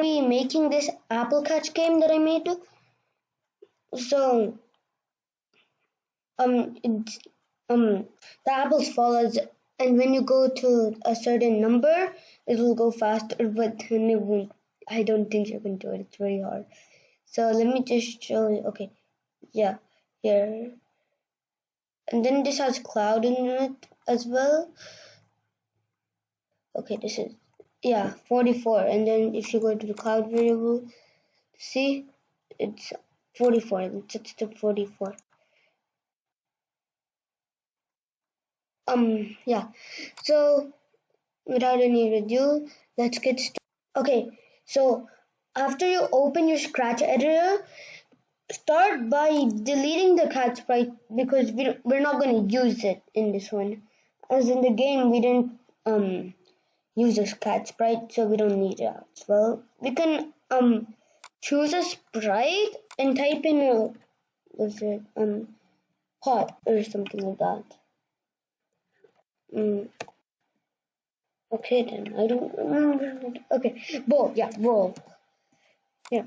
be making this apple catch game that I made. So it's the apples fall and when you go to a certain number, it will go faster, but then it won't. I don't think you can do it. It's very hard. So let me just show you. Okay, yeah, here, and then this has cloud in it as well. Okay, this is 44, and then if you go to the cloud variable, see, it's 44. It's to 44. Yeah. So without any ado, let's get started. Okay, so after you open your Scratch editor, start by deleting the cat sprite because we're not going to use it in this one. As in the game, we didn't use a cat sprite, so we don't need it as well. We can choose a sprite and type in pot or something like that. Okay then, I don't remember. Okay, bowl, bowl. Yeah.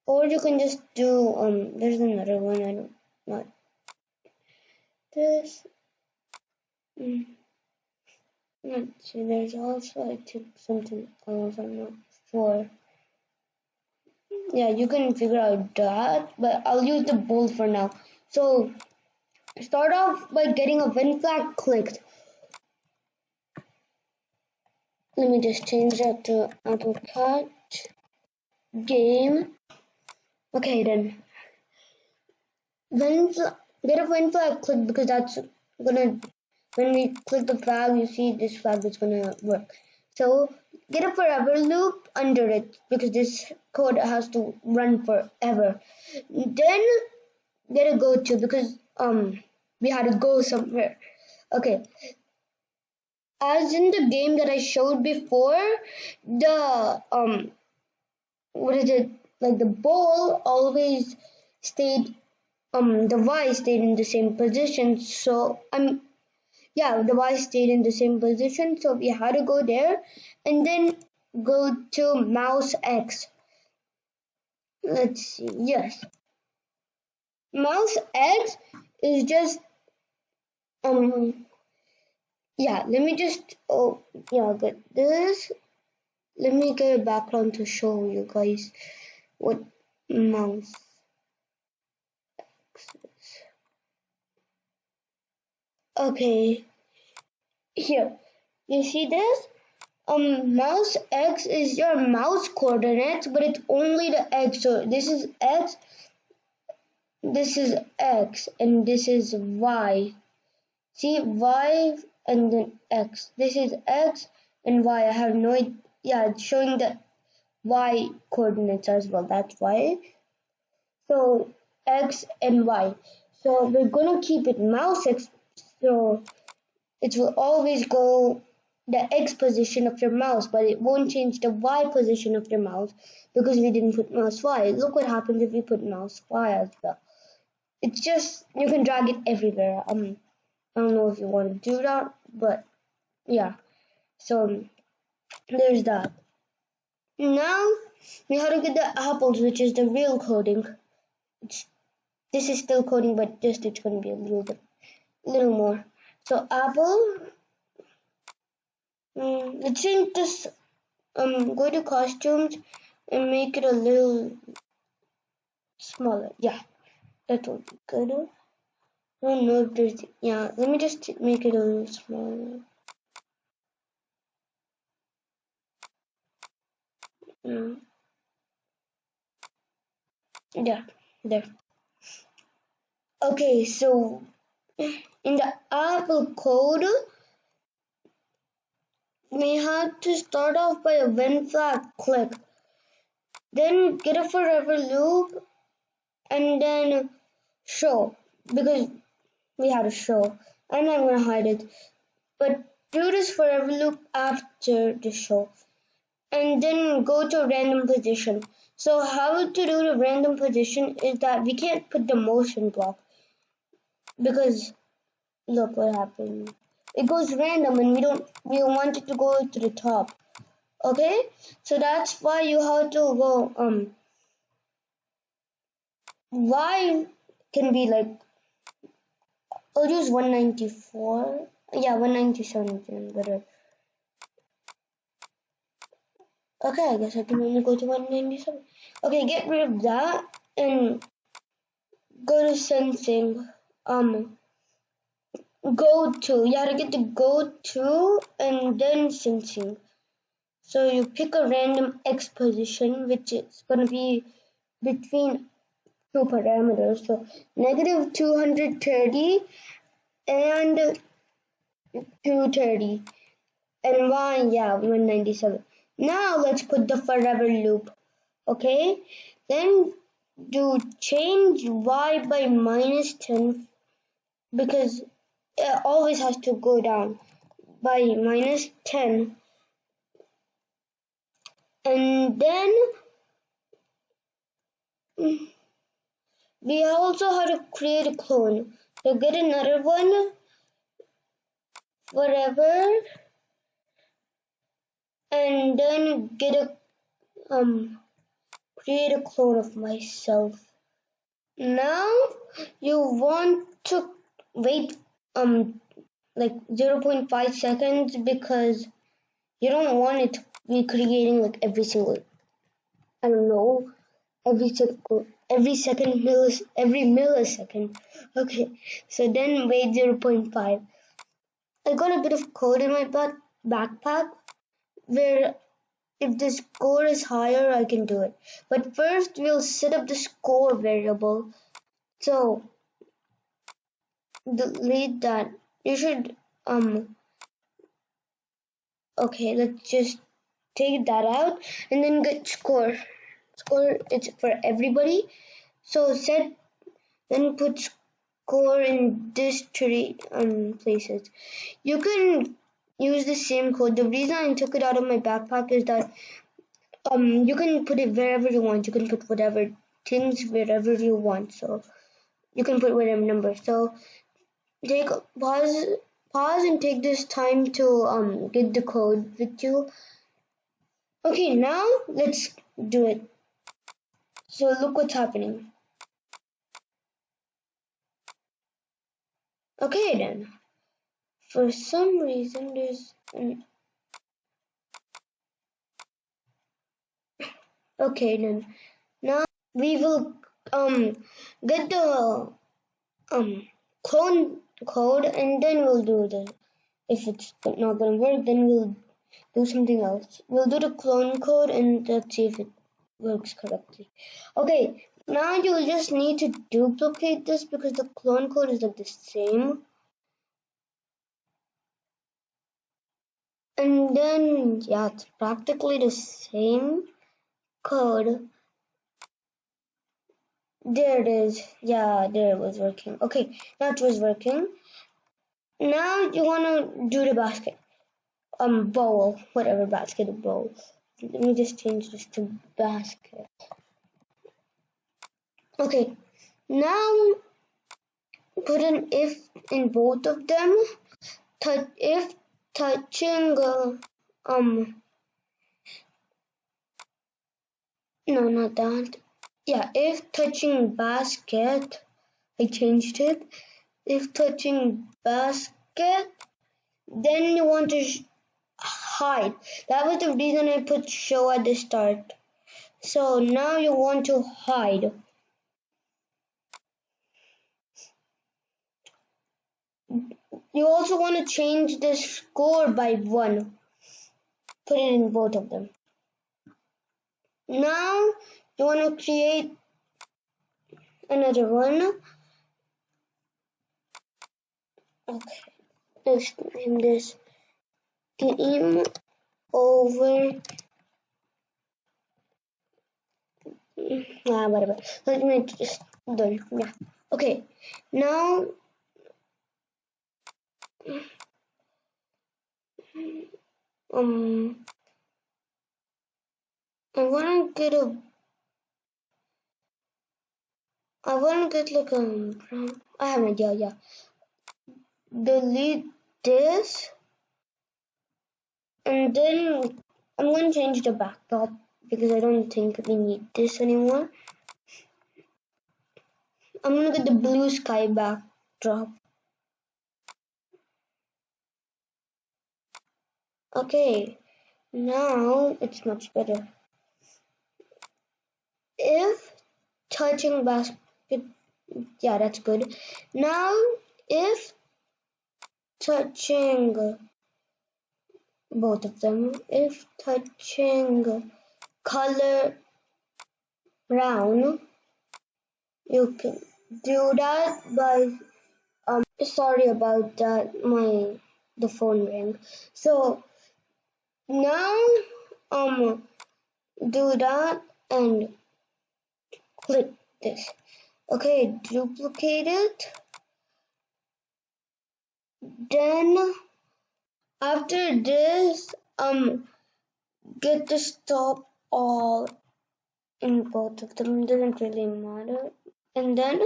Or you can just do there's another one, I don't not this. Let's see, there's also I think something else, I'm not sure. Yeah, you can figure out that, but I'll use the bowl for now. So start off by getting a win flag clicked. Let me just change that to Apple Catch game. Okay then. Get a win flag clicked because that's gonna, when we click the flag, you see this flag is gonna work. So get a forever loop under it because this code has to run forever. Then get a go to because we had to go somewhere. Okay. As in the game that I showed before, the what is it? Like the ball always stayed the Y stayed in the same position. So the Y stayed in the same position. So we had to go there and then go to mouse X. Let's see. Yes, mouse X is just let me just get this. Let me get a background to show you guys what mouse X is. Okay, here you see this. Mouse X is your mouse coordinates, but it's only the X. So this is X, and this is Y. See, Y and then X. This is X and Y. I have no idea. Yeah, it's showing the Y coordinates as well. That's why. So X and Y. So we're gonna keep it mouse X. So it will always go the X position of your mouse, but it won't change the Y position of your mouse because we didn't put mouse Y. Look what happens if we put mouse Y as well. It's just, you can drag it everywhere. I don't know if you want to do that, but yeah. So there's that. Now we have to get the apples, which is the real coding. This is still coding, but just it's going to be a little more. So apple. Let's change this. Go to costumes and make it a little smaller. Yeah, that will be good. I don't know if there's. Yeah, let me just make it a little smaller. Yeah, there. Okay, so in the Apple code, we have to start off by a when flag click, then get a forever loop, and then show because we had a show. And I'm gonna hide it, but do this forever loop after the show, and then go to random position. So how to do the random position is that we can't put the motion block because look what happened. It goes random and we want it to go to the top. Okay, so that's why you have to go y can be like, I'll use 194. Yeah, 197 is better. Okay, I guess I can only go to 197. Okay, get rid of that and go to sensing. Go to. You have to get the go to and then sensing. So you pick a random x position, which is going to be between two parameters. So negative 230 and 230. And y, yeah, 197. Now let's put the forever loop. Okay? Then do change y by minus 10 because it always has to go down by minus 10. And then we also have to create a clone. So get another one, forever, and then get a create a clone of myself. Now you want to wait like 0.5 seconds because you don't want it to be creating like every single, I don't know, every second every millisecond. Okay, so then wait 0.5. I got a bit of code in my backpack where if the score is higher I can do it. But first we'll set up the score variable. So delete that. You should okay, let's just take that out and then get score. Score it's for everybody. So then put score in this three places. You can use the same code. The reason I took it out of my backpack is that you can put it wherever you want. You can put whatever things wherever you want. So you can put whatever number. So take pause and take this time to get the code with you. Okay, now let's do it. So look what's happening. Okay then. For some reason there's an okay then. Now we will get the clone code and then we'll do the, if it's not gonna work then we'll do something else. We'll do the clone code and let's see if it works correctly. Okay, now you'll just need to duplicate this because the clone code is like the same. And then yeah, it's practically the same code. There it is. Yeah, there it was working. Okay, now it was working. Now you wanna do the basket. Bowl, whatever, basket or bowl. Let me just change this to basket. Okay, now put an if in both of them. If touching, no, not that. Yeah, if touching basket, I changed it. If touching basket, then you want to hide. That was the reason I put show at the start. So now you want to hide. You also want to change the score by 1. Put it in both of them. Now you want to create another one. Okay, let's name this game over. Whatever. Let me just done. Yeah. Okay. Now I wanna get like I have an idea, yeah. Delete this and then I'm going to change the backdrop because I don't think we need this anymore. I'm going to get the blue sky backdrop. Okay, now it's much better. If touching basket, yeah, that's good. Now, if touching both of them, if touching color brown, you can do that by sorry about that, the phone rang. So now do that and click this. Okay, duplicate it. Then after this, get the stop all in both of them. Doesn't really matter. And then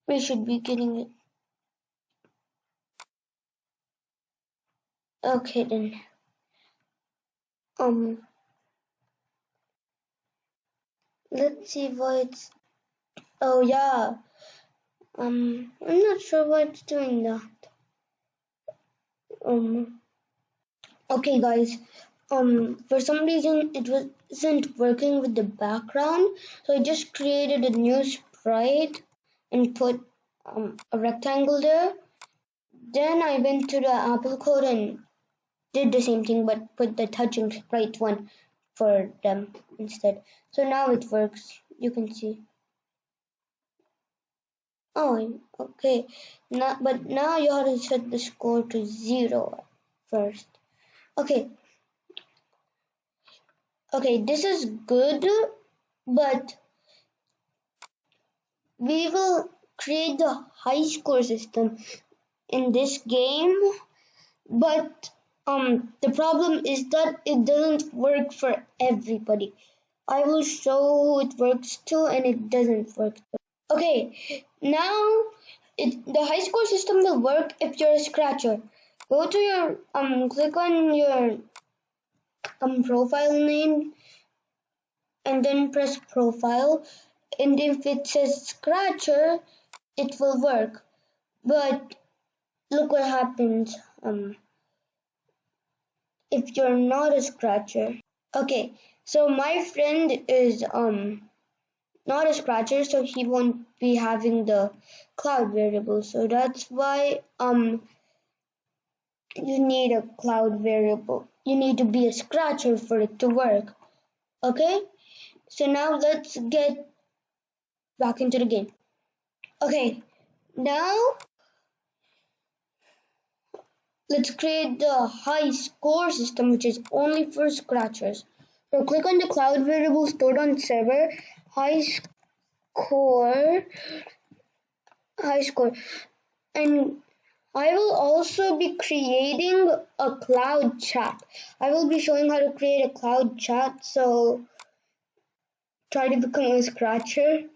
we should be getting it. Okay then. Let's see why it's. Oh yeah. I'm not sure why it's doing that. Okay guys. For some reason it wasn't working with the background, so I just created a new sprite and put a rectangle there. Then I went to the Apple code and did the same thing but put the touching sprite one for them instead. So now it works. You can see. Oh, okay. But now you have to set the score to 0 first. Okay. Okay, this is good, but we will create the high score system in this game, but the problem is that it doesn't work for everybody. I will show who it works to and it doesn't work. Okay, now the high score system will work if you're a scratcher. Go to your click on your profile name and then press profile, and if it says scratcher it will work. But look what happens if you're not a scratcher. Okay, so my friend is not a scratcher, so he won't be having the cloud variable. So that's why you need a cloud variable. You need to be a scratcher for it to work. Okay? So now let's get back into the game. Okay, now let's create the high score system, which is only for scratchers. So click on the cloud variable stored on server, high score, and I will also be creating a cloud chat. I will be showing how to create a cloud chat, so try to become a scratcher,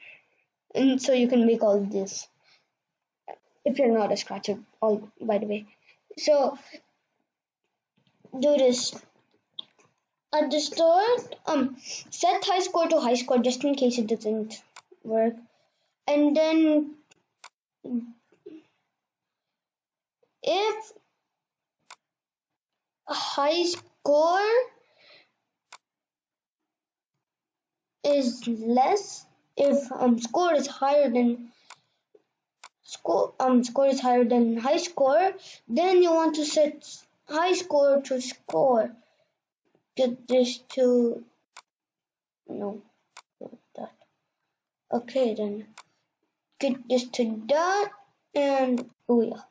and so you can make all this. If you're not a scratcher, all by the way. So do this. At the start, set high score to high score just in case it doesn't work. And then if high score is less, if score is higher than score is higher than high score, then you want to set high score to score. Get this to no that. Okay then. Get this to that and oh yeah.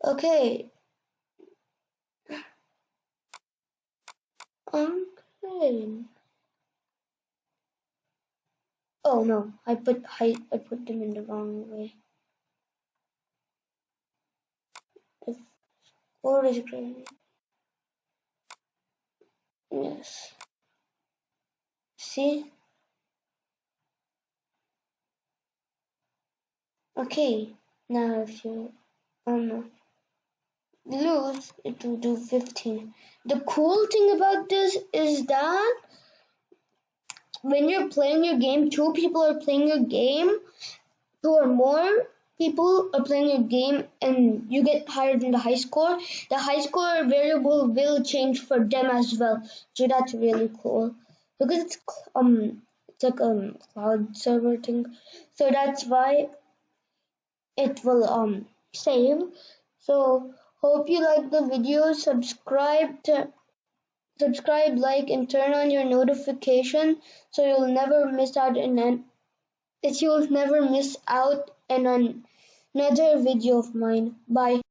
Okay. Okay. Oh no, I put them in the wrong way. If score is great. Yes. See? Okay. Now if you no. lose, it will do 15. The cool thing about this is that when you're playing your game, two people are playing your game, two or more people are playing your game, and you get higher than the high score variable will change for them as well. So that's really cool because it's like cloud server thing. So that's why it will save. So hope you like the video. Subscribe, like, and turn on your notification so you'll never miss out that you'll never miss out on another video of mine. Bye.